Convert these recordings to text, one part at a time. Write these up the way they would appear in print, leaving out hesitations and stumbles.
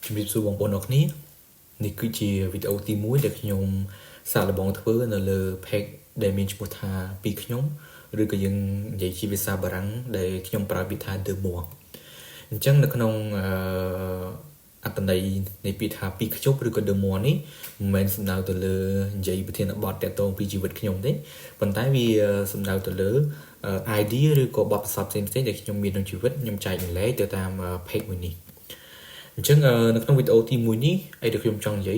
ជំរាបសួរបងប្អូនអរគ្នានេះគឺជាវីដេអូទី1ដែលខ្ញុំសាកល្បងធ្វើនៅលើ page ដែលមានឈ្មោះថាពីខ្ញុំឬក៏យើងនិយាយជាភាសាបារាំងដែលខ្ញុំប្រើពាក្យថា the more អញ្ចឹងនៅក្នុងអត្ថន័យនៃពាក្យថាពីខ្ញុំឬក៏ the more នេះមិនមែនសំដៅទៅលើនិយាយប្រធានបទតាក់ទងពីជីវិតខ្ញុំទេប៉ុន្តែវាសំដៅទៅលើ idea ឬក៏បទពិសោធន៍ផ្សេងៗដែលខ្ញុំមានក្នុងជីវិតខ្ញុំចែករំលែកទៅតាម page មួយនេះអញ្ចឹងនៅក្នុងវីដេអូទី1នេះអីដែលខ្ញុំចង់និយាយ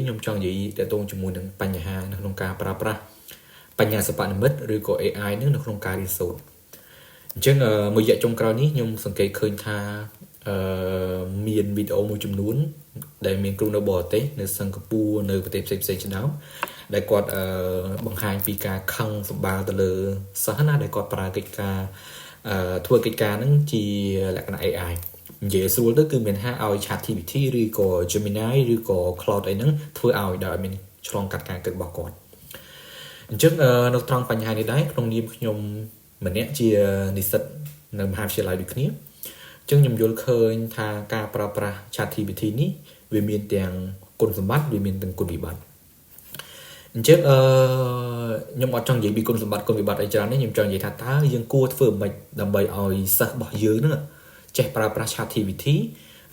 តាក់ទងជាមួយនឹងបញ្ហានៅក្នុងការប្រើប្រាស់បញ្ញាសិប្បនិម្មិតឬក៏ AI នឹងនៅក្នុងការរៀនសូត្រអញ្ចឹងមួយរយៈចុងក្រោយនេះខ្ញុំសង្កេតឃើញថាមានវីដេអូមួយចំនួនដែលមានគ្រូនៅបរទេសនៅសិង្ហបុរីនៅប្រទេសផ្សេងៗជាដើមដែលគាត់បង្ហាញពីការខឹងសម្បារទៅលើសិស្សណាដែលគាត់ប្រើកិច្ចការធ្វើកិច្ចការហ្នឹងជាលក្ខណៈ AIនិយាយស្រួលទៅគឺមានថាឲ្យ ChatGPT ឬក៏ Gemini ឬក៏ Claude អីហ្នឹងធ្វើឲ្យដោយមានឆ្លងកាត់ការគិតរបស់គាត់អញ្ចឹងនៅត្រង់បញ្ហានេះដែរក្នុងនាមខ្ញុំម្នាក់ជានិស្សិតនៅមហាវិទ្យាល័យដូចគ្នាអញ្ចឹងខ្ញុំយល់ឃើញថាការប្រើប្រាស់ ChatGPT នេះវាមានទាំងគុណសម្បត្តិវាមានទាំងគុណវិបត្តិអញ្ចឹងខ្ញុំអត់ចង់និយាយពីគុណសម្បត្តិគុណវិបត្តិអីច្រើនទេខ្ញុំចង់និយាយថាតើយើងគួរធ្វើម៉េចដើម្បីឲ្យសិស្សរបស់យើងហ្នឹងចេះប្រើប្រាស់ ChatGPT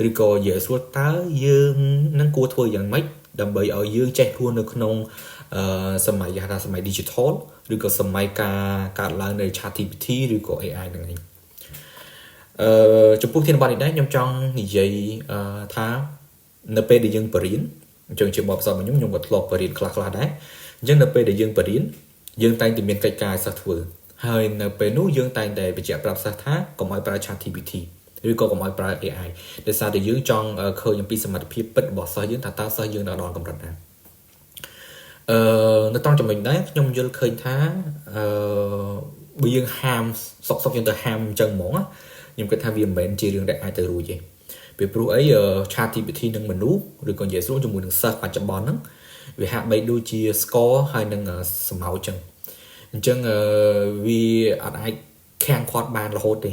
ឬក៏និយាយស្រួលតើយើងនឹងគួរធ្វើយ៉ាងម៉េចដើម្បីឲ្យយើងចេះរស់នៅក្នុងសម័យថាសម័យ digital ឬក៏សម័យការកើតឡើងនៃ ChatGPT ឬក៏ AI ហ្នឹងឯងចំពោះធានបទនេះដែរខ្ញុំចង់និយាយថានៅពេលដែលយើងបរៀនអញ្ចឹងជាបទពិសោធន៍របស់ខ្ញុំក៏ធ្លាប់បរៀនខ្លះៗដែរអញ្ចឹងនៅពេលដែលយើងបរៀនយើងតែងតែមានកិច្ចការឲ្យសិស្សធ្វើហើយនៅពេលនោះយើងតែងតែបញ្ជាក់ប្រាប់សិស្សថាកុំឲ្យប្រើ ChatGPT ឬក៏កុំឲ្យប្រើ AI ដោយសារតែយើងចង់ឃើញអំពីសមត្ថភាពពិតរបស់សិស្សយើងថាតើសិស្សយើងដល់កម្រិតណានៅត្រង់ចំណុចដែរខ្ញុំយល់ឃើញថាបើយើងហាមសុកយើងទៅហាមអញ្ចឹងហ្មងខ្ញុំគិតថាវាមិនមែនជារឿងដែលអាចទៅរួចទេពីព្រោះអី ChatGPT នឹងមនុស្សឬក៏និយាយស្រួលជាមួយនឹងសិស្សបច្ចុប្បន្នហ្នឹងវាហាក់បីដូចជា score ហើយនឹងសម្ោចអញ្ចឹងវាអត់អាចខាំងគាត់បានរហូតទេ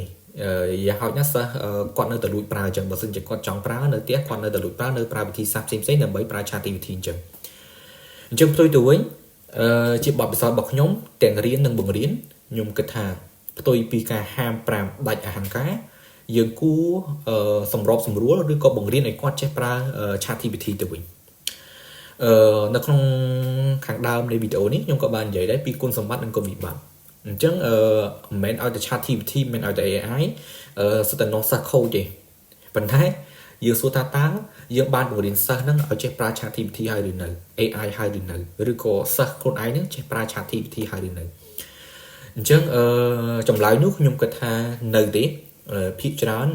យ៉ាងហោចណាស់សិស្សគាត់នៅតែលួចប្រើអញ្ចឹងបើសិនជាគាត់ចង់ប្រើនៅផ្ទះគាត់នៅតែលួចប្រើនៅប្រើវិធីសាស្ត្រផ្សេងៗដើម្បីប្រើ ChatGPT អញ្ចឹងផ្ទុយទៅវិញជាបទពិសោធន៍របស់ខ្ញុំទាំងរៀននិងបង្រៀនខ្ញុំគិតថាផ្ទុយពីការហាម5ដាច់អហង្ការយើងគួរសម្របសម្រួលឬក៏បង្រៀនឲ្យគាត់ចេះប្រើ ChatGPT ទៅវិញនៅក្នុងខាងដើមនៃវីដេអូនេះខ្ញុំក៏បាននិយាយដែរពីគុណសម្បត្តិនិងគុណវិបត្តិអញ្ចឹងមិនមែនឲ្យតែ ChatGPT មិនមែនឲ្យតែ AI សិតតែនោះសិស្សខូចទេប៉ុន្តែយើងសួរថាតើយើងបានបង្រៀនសិស្សហ្នឹងឲ្យចេះប្រើ ChatGPT ហើយឬនៅ AI ហើយឬនៅឬក៏សិស្សខ្លួនឯងហ្នឹងចេះប្រើ ChatGPT ហើយឬនៅអញ្ចឹងចម្លើយនោះខ្ញុំគិតថានៅទេភាគច្រើន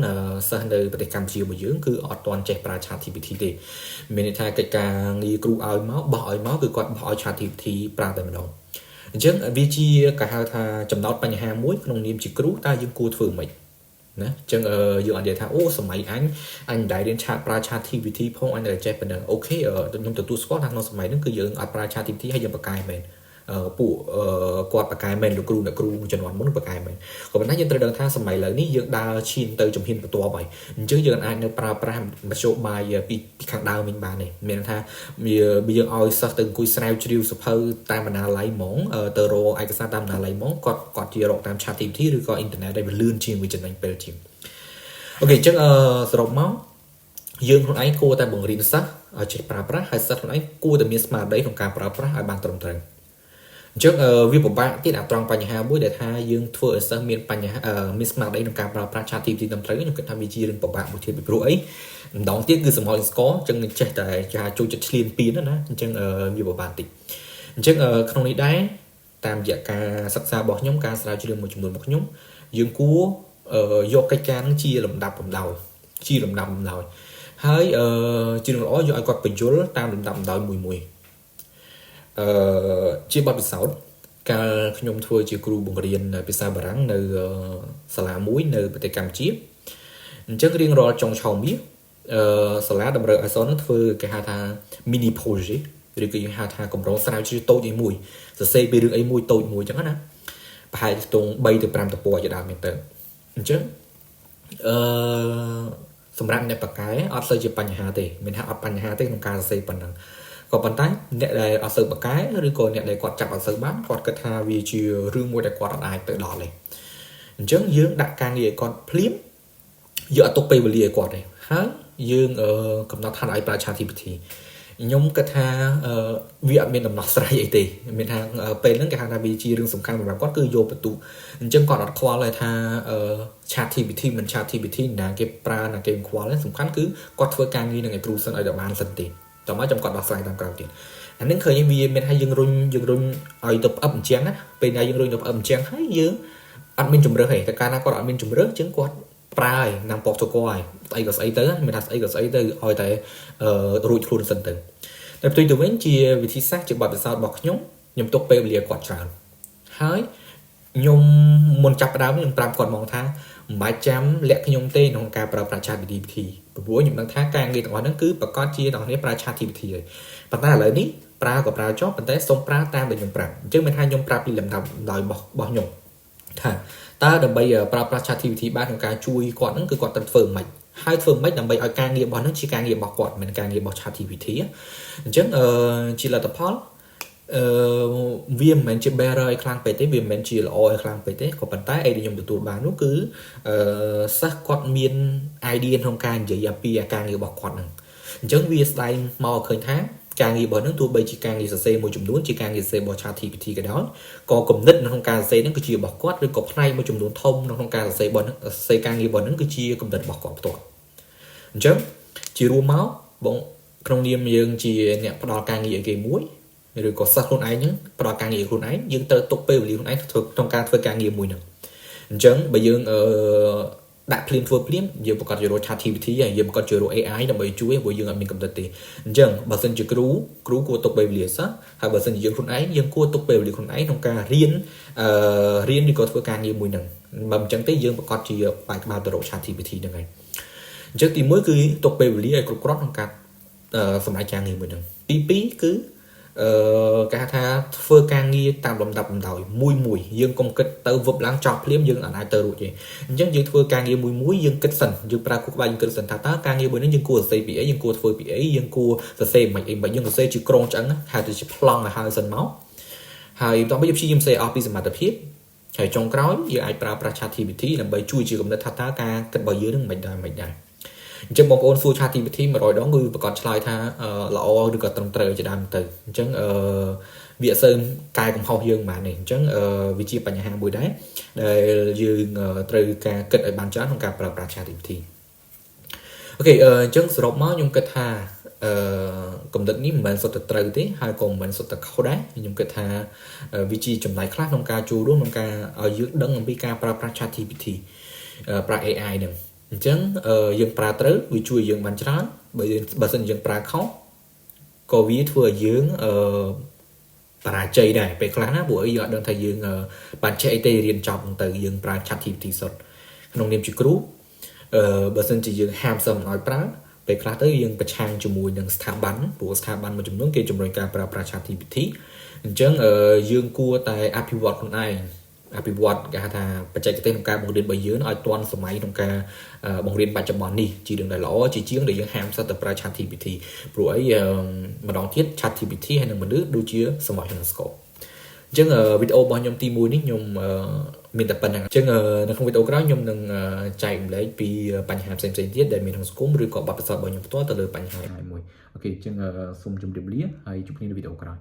សិស្សនៅប្រទេសកម្ពុជារបស់យើងគឺអត់ទាន់ចេះប្រើ ChatGPT ទេមានន័យថាកិច្ចការងារគ្រូឲ្យមកបោះឲ្យមកគឺគាត់បោះឲ្យ ChatGPT ប្រើតែម្ដងអញ្ចឹងវាជាគេហៅថាចំណោទបញ្ហាមួយក្នុងនាមជាគ្រូតើយើងគួរធ្វើម៉េចណាអញ្ចឹងយើងអត់និយាយថាអូសម័យអញមិនដែលរៀនប្រើ ChatGPT ផងអញតែចេះប៉ុណ្ណឹងអូខេខ្ញុំទទួលស្គាល់ថាក្នុងសម័យហ្នឹងគឺយើងអត់ប្រើ ChatGPT ហើយយើងបកកាយមែនពួកគាត់បកកាយមែនលោកគ្រូជំនាន់មុនបកកាយមែនក៏ប៉ុន្តែយើងត្រូវដឹងថាសម័យឥឡូវនេះយើងដើរឈានទៅជំហានបន្ទាប់ហើយអញ្ចឹងយើងអាចនៅប្រើប្រាស់មធ្យោបាយពីខាងដើមវិញបានទេមានថាវាយើងឲ្យសិស្សទៅអង្គុយស្រាវជ្រាវសភៅតាមបណ្ណាល័យហ្មងទៅរកឯកសារតាមបណ្ណាល័យហ្មងគាត់ជារកតាម ChatGPT ឬក៏អ៊ីនធឺណិតដែលវាលឿនជាងវាចំណេញពេលជាងអូខេអញ្ចឹងសរុបមកយើងខ្លួនឯងគួរតែបង្រៀនសិស្សឲ្យចេះប្រើប្រាស់ហើយសិស្សខ្លួនឯងគួរតែមានស្មារតីក្នុងការប្រើប្រាស់ឲ្យបានត្រឹមត្រូវអញ្ចឹងវាពិបាកទៀតត្រង់បញ្ហាមួយដែលថាយើងធ្វើឲ្យសិស្សមានបញ្ហាមានស្មារតីក្នុងការប្រើប្រាស់ ChatGPT ត្រឹមត្រូវខ្ញុំគិតថាវាជារឿងពិបាកមួយទៀតពីព្រោះអីម្ដងទៀតគឺសម្ហោចស្គរអញ្ចឹងចេះតែចូលចិត្តឆ្លៀនពៀនណាអញ្ចឹងវាពិបាកតិចអញ្ចឹងក្នុងនេះដែរតាមរយៈការសិក្សារបស់ខ្ញុំការស្រាវជ្រាវមួយចំនួនរបស់ខ្ញុំយើងគួរយកកិច្ចការនឹងជាលំដាប់លំដោយហើយជារឿងល្អយកឲ្យគាត់បញ្យល់តាមលំដាប់លំដោយមួយជាបទពិសោធន៍កាលខ្ញុំធ្វើជាគ្រូបង្រៀនភាសាបារាំងនៅសាលាមួយនៅប្រទេសកម្ពុជាអញ្ចឹងរៀងរាល់ចុងឆមាសសាលាតម្រូវឲ្យសិស្សនឹងធ្វើគេហៅថា mini project ឬក៏យើងហៅថាកម្រងស្រាវជ្រាវតូចមួយសរសេរពីរឿងអីមួយតូចមួយអញ្ចឹងណាប្រហែលខ្ទង់3ទៅ5ទំព័រជាដើមមែនតើអញ្ចឹង សម្រាប់អ្នកបកកែអត់សូវជាបញ្ហាទេមានថាអត់បញ្ហាទេក្នុងការសរសេរប៉ុណ្ណឹងក៏ប៉ុន្តែអ្នកដែលអត់សូវបកកែឬក៏អ្នកដែលគាត់ចាប់អត់សូវបានគាត់គិតថាវាជារឿងមួយដែលគាត់អាចទៅដល់ទេអញ្ចឹងយើងដាក់ការងារឲ្យគាត់ភ្លាមយកអត់ទុកពេលវេលាឲ្យគាត់ទេហើយយើងកំណត់ថាឲ្យប្រើ ChatGPT ខ្ញុំគិតថាវាអត់មានដំណោះស្រាយអីទេមានថាពេលហ្នឹងគេហៅថាវាជារឿងសំខាន់សម្រាប់គាត់គឺយកបន្ទុកអញ្ចឹងគាត់អត់ខ្វល់ទេថា ChatGPT មិន ChatGPT ណាគេប្រើណាគេខ្វល់ទេសំខាន់គឺគាត់ធ្វើការងារនឹងឲ្យគ្រូសិនឲ្យតែបានសិនទេតោះមកចាំគាត់ដោះស្រាយតាមក្រោយទៀតអានេះឃើញវាមានថាយើងរុញឲ្យទៅផ្អឹបអញ្ចឹងណាពេលណាយើងរុញទៅផ្អឹបអញ្ចឹងហើយយើងអត់មានជំរឿសទេតែកាលណាគាត់អត់មានជំរឿសអញ្ចឹងគាត់ប្រើហើយណាំពកទៅគាត់ហើយស្អីក៏ស្អីទៅមានថាស្អីក៏ស្អីទៅឲ្យតែរួចខ្លួនសិនទៅតែផ្ទុយទៅវិញជាវិធីសាស្ត្រជាបទពិសោធន៍របស់ខ្ញុំទុកពេលវេលាគាត់ច្រើនហើយខ្ញុំមុនចាប់ផ្ដើមខ្ញុំប្រាប់គាត់មកថាមិនបាច់ចាំលាក់ខ្ញុំទេក្នុងការប្រើប្រាស់ ChatGPT ព្រោះខ្ញុំដឹងថាការងារទាំងអស់ហ្នឹងគឺប្រកាសជាអ្នកនរប្រើ ChatGPT ហើយប៉ុន្តែឥឡូវនេះប្រើក៏ប្រើចុះប៉ុន្តែសូមប្រើតាមដែលខ្ញុំប្រាប់អញ្ចឹងមិនថាខ្ញុំប្រាប់ពីលំដាប់ដោយរបស់ខ្ញុំថាតើដើម្បីប្រើប្រាស់ ChatGPT បានក្នុងការជួយគាត់ហ្នឹងគឺគាត់ត្រូវធ្វើមិនហើយធ្វើមិនដើម្បីឲ្យការងាររបស់ហ្នឹងជាការងាររបស់គាត់មិនការងាររបស់ ChatGPT អញ្ចឹងជាលទ្ធផលវាមិនមែនជា bearer ឲ្យខ្លាំងពេកទេវាមិនមែនជាល្អឲ្យខ្លាំងពេកទេក៏ប៉ុន្តែអីដែលខ្ញុំទទួលបាននោះគឺសិស្សគាត់មាន idea ក្នុងការនិយាយពីការងាររបស់គាត់ហ្នឹងអញ្ចឹងវាស្ដែងមកឃើញថាការងាររបស់នឹងទោះបីជាការងារសរសេរមួយចំនួនជាការងារសរសេររបស់ ChatGPT ក៏ដោយក៏គំនិតក្នុងការសរសេរហ្នឹងគឺជារបស់គាត់ឬក៏ផ្នែកមួយចំនួនធំក្នុងការសរសេររបស់នឹងសរសេរការងាររបស់នឹងគឺជាគំនិតរបស់គាត់ផ្ទាល់អញ្ចឹងជារួមមកបងក្នុងនាមយើងជាអ្នកផ្ដល់ការងារឲ្យគេមួយឬក៏សិស្សខ្លួនឯងហ្នឹងផ្ដល់ការងារឲ្យខ្លួនឯងយើងត្រូវទុកពេលវេលាខ្លួនឯងក្នុងការធ្វើការងារមួយហ្នឹងអញ្ចឹងបើយើងដាក់ភ្លាមធ្វើភ្លាមយើងប្រកាសជារក ChatGPT ហើយយើងប្រកាសជារក AI ដើម្បីជួយព្រោះយើងអត់មានកម្រិតទេអញ្ចឹងបើសិនជាគ្រូគួរទុកពេលវេលាសោះហើយបើសិនជាយើងខ្លួនឯងយើងគួរទុកពេលវេលាខ្លួនឯងក្នុងការរៀនឬក៏ធ្វើការងារមួយហ្នឹងបើមិនអញ្ចឹងទេយើងប្រកាសជាបាយក្បាលទៅរក ChatGPT ហ្នឹងហើយអញ្ចឹងទី1គឺទុកពេលវេលាឲ្យគ្រប់គ្រាន់ក្នុងការសម្រេចការងារមួយហ្នឹងទី2គឺគេហៅថាធ្វើការងារតាមលំដាប់លំដោយមួយយើងកុំគិតទៅវឹបឡើងចប់ភ្លាមយើងអាចទៅរួចទេអញ្ចឹងយើងធ្វើការងារមួយយើងគិតសិនយើងប្រើគូក្បាលយើងគិតសិនថាតើការងារមួយនេះយើងគួរសរសេរពីអីយើងគួរធ្វើពីអីយើងគួរសរសេរមិនអីយើងសរសេរជាក្រងឆ្អឹងហៅទៅជាប្លង់ឲ្យហើយសិនមកហើយបន្តមកយើងព្យាយាមសរសេរអស់ពីសមត្ថភាពហើយចុងក្រោយយើងអាចប្រើប្រាស់ ChatGPT ដើម្បីជួយជាកំណត់ថាតើការគិតរបស់យើងនឹងមិនដែរអញ្ចឹងបងប្អូនសួរ ChatGPT 100ដងគឺប្រកាសឆ្លើយថាល្អឬក៏ត្រឹមត្រូវជាដើមទៅអញ្ចឹងវាអត់សូវកែកំហុសយើងបានទេអញ្ចឹងវាជាបញ្ហាមួយដែរដែលយើងត្រូវការគិតឲ្យបានច្រើនក្នុងការប្រើប្រាស់ ChatGPT អូខេអញ្ចឹងសរុបមកខ្ញុំគិតថាកំណត់នេះមិនមែនសុទ្ធតែត្រូវទេហើយក៏មិនមែនសុទ្ធតែខុសដែរខ្ញុំគិតថាវាជាចំណាយខ្លះក្នុងការចូលរួមក្នុងការឲ្យយើងដឹងអំពីការប្រើប្រាស់ ChatGPT ប្រើ AI ហ្នឹងអញ្ចឹងយើងប្រើត្រូវវាជួយយើងបានច្រើនបើសិនយើងប្រើខុសក៏វាធ្វើឲ្យយើងបរាជ័យដែរពេលខ្លះណាព្រោះយើងអត់ដឹងថាយើងបានចេះអីទេរៀនចប់ទៅយើងប្រើ ChatGPT សុទ្ធក្នុងនាមជាគ្រូបើសិនជាយើងហាមសិស្សមិនឲ្យប្រើពេលខ្លះទៅយើងប្រឆាំងជាមួយនឹងស្ថាប័នព្រោះស្ថាប័នមួយចំនួនគេជំរុញការប្រើប្រាស់ ChatGPT អញ្ចឹងយើងគួរតែអភិវឌ្ឍខ្លួនឯងអភិវឌ្ឍគេហៅថាបច្ចេកទេសក្នុងការបង្រៀនរបស់យើងឲ្យទាន់សម័យក្នុងការបង្រៀនបច្ចុប្បន្ននេះជារឿងដែលល្អជាជាងដែលយើងហាមសិស្សទៅប្រើ ChatGPT ព្រោះអីម្ដងទៀត ChatGPT ហើយនឹងមនុស្សដូចជាសម័យក្នុងស្គរអញ្ចឹងវីដេអូរបស់ខ្ញុំទី1នេះខ្ញុំមានតែប៉ុណ្្នឹងអញ្ចឹងនៅក្នុងវីដេអូក្រោយខ្ញុំនឹងចែករំលែកពីបញ្ហាផ្សេងៗទៀតដែលមានក្នុងសង្គមឬក៏បទពិសោធន៍របស់ខ្ញុំផ្ទាល់ទៅលើបញ្ហាមួយអូខេអញ្ចឹងសូមជម្រាបលាហើយជួបគ្នានៅវីដេអូក្រោយ